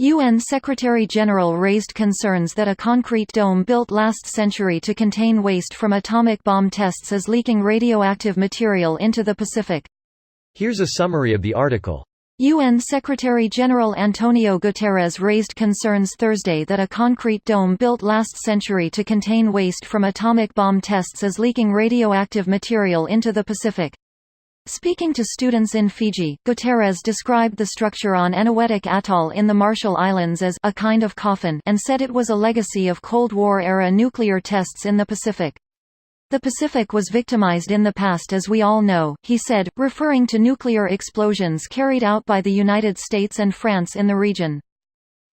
UN Secretary-General raised concerns that a concrete dome built last century to contain waste from atomic bomb tests is leaking radioactive material into the Pacific. Here's a summary of the article. UN Secretary-General Antonio Guterres raised concerns Thursday that a concrete dome built last century to contain waste from atomic bomb tests is leaking radioactive material into the Pacific. Speaking to students in Fiji, Guterres described the structure on Eniwetok Atoll in the Marshall Islands as a kind of coffin and said it was a legacy of Cold War-era nuclear tests in the Pacific. The Pacific was victimized in the past, as we all know, he said, referring to nuclear explosions carried out by the United States and France in the region.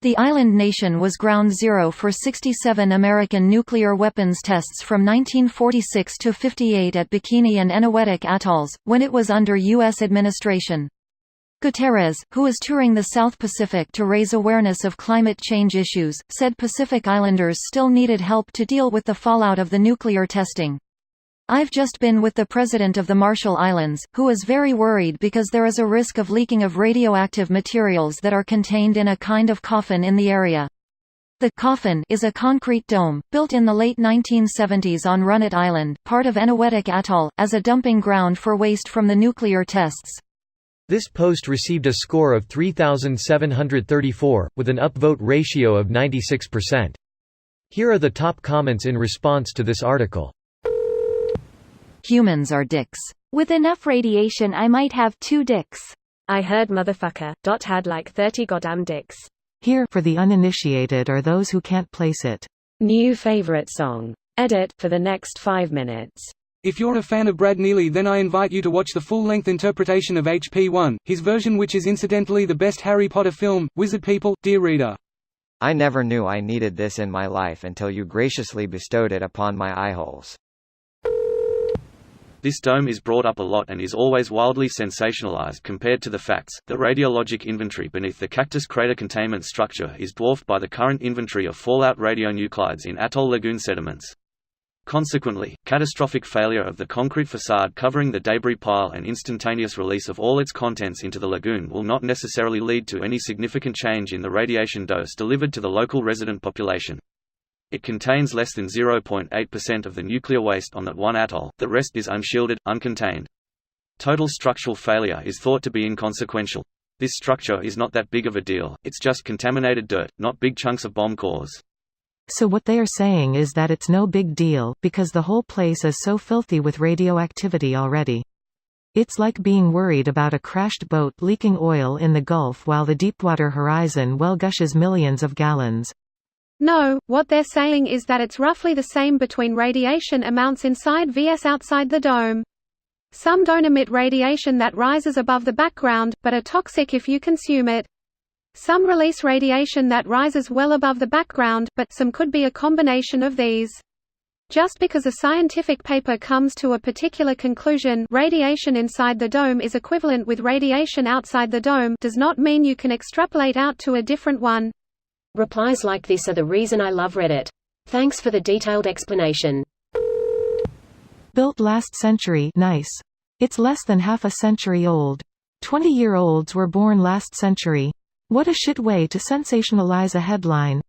The island nation was ground zero for 67 American nuclear weapons tests from 1946 to 58 at Bikini and Eniwetok atolls, when it was under U.S. administration. Guterres, who is touring the South Pacific to raise awareness of climate change issues, said Pacific Islanders still needed help to deal with the fallout of the nuclear testing. "I've just been with the president of the Marshall Islands, who is very worried because there is a risk of leaking of radioactive materials that are contained in a kind of coffin in the area." The coffin is a concrete dome, built in the late 1970s on Runit Island, part of Eniwetok Atoll, as a dumping ground for waste from the nuclear tests. This post received a score of 3,734, with an upvote ratio of 96%. Here are the top comments in response to this article. Humans are dicks. With enough radiation I might have 2 dicks. I heard motherfucker. Had like 30 goddamn dicks. Here, for the uninitiated or those who can't place it. New favorite song. Edit for the next 5 minutes. If you're a fan of Brad Neely, then I invite you to watch the full-length interpretation of HP1, his version, which is incidentally the best Harry Potter film. Wizard people, dear reader. I never knew I needed this in my life until you graciously bestowed it upon my eyeholes. This dome is brought up a lot and is always wildly sensationalized compared to the facts. The radiologic inventory beneath the Cactus Crater containment structure is dwarfed by the current inventory of fallout radionuclides in atoll lagoon sediments. Consequently, catastrophic failure of the concrete facade covering the debris pile and instantaneous release of all its contents into the lagoon will not necessarily lead to any significant change in the radiation dose delivered to the local resident population. It contains less than 0.8% of the nuclear waste on that one atoll, the rest is unshielded, uncontained. Total structural failure is thought to be inconsequential. This structure is not that big of a deal, it's just contaminated dirt, not big chunks of bomb cores. So what they are saying is that it's no big deal, because the whole place is so filthy with radioactivity already. It's like being worried about a crashed boat leaking oil in the Gulf while the Deepwater Horizon well gushes millions of gallons. No, what they're saying is that it's roughly the same between radiation amounts inside vs outside the dome. Some don't emit radiation that rises above the background, but are toxic if you consume it. Some release radiation that rises well above the background, but some could be a combination of these. Just because a scientific paper comes to a particular conclusion, radiation inside the dome is equivalent with radiation outside the dome, does not mean you can extrapolate out to a different one. Replies like this are the reason I love Reddit. Thanks for the detailed explanation. Built last century, nice. It's less than half a century old. 20-year-olds were born last century. What a shit way to sensationalize a headline.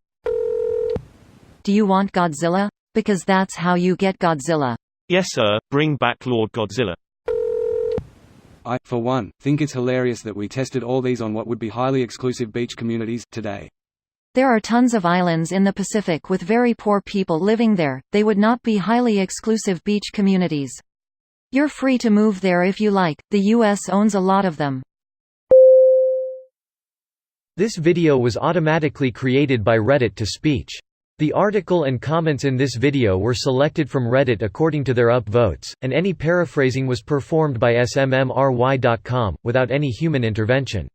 Do you want Godzilla? Because that's how you get Godzilla. Yes sir, bring back Lord Godzilla. I, for one, think it's hilarious that we tested all these on what would be highly exclusive beach communities today. There are tons of islands in the Pacific with very poor people living there, they would not be highly exclusive beach communities. You're free to move there if you like, the US owns a lot of them. This video was automatically created by Reddit to speech. The article and comments in this video were selected from Reddit according to their upvotes, and any paraphrasing was performed by smmry.com, without any human intervention.